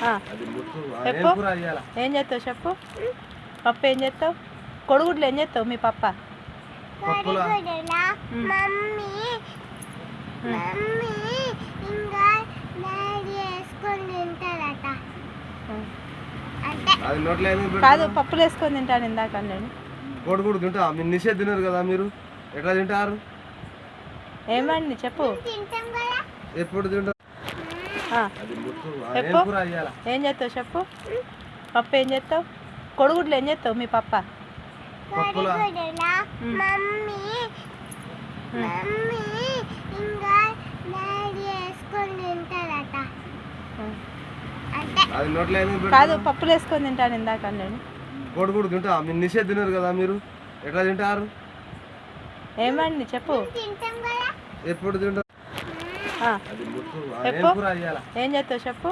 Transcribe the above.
ఆ, చెప్పు. ఏం చేస్తావు చెప్పు. పప్పు ఏం చేస్తావు? కొడుగుడ్లు ఏం చేస్తావు మీ పప్ప? మమ్మీ మమ్మీ ఇంకా డాడీ వేసుకొని తింటారట. అంటే కాదు, పప్పులు వేసుకొని తింటాను ఇందాక నేను. కోడిగుడ్డు తింటా మీరు నిషేధ తినరు కదా, మీరు ఎట్లా తింటారు? ఏమండి చెప్పు. తింటాం కదా. ఎప్పుడు తింటారు? ఆ, చెప్పు. ఏం చేస్తావు చెప్పు. పప్పు ఏం చేస్తావు? కొడుగుడ్లు ఏం చేస్తావు మీ పప్ప? మమ్మీ మమ్మీ ఇంకా డాడీ వేసుకొని తింటారట. అంటే కాదు, పప్పులు వేసుకొని తింటాను ఇందాక నేను. కోడిగుడ్డు తింటా మీరు నిషేధ తినరు కదా, మీరు ఎట్లా తింటారు? ఏమండి చెప్పు. తింటాం కదా. ఎప్పుడు తింటారు? ఆ, చెప్పు. ఏం చేస్తావు చెప్పు.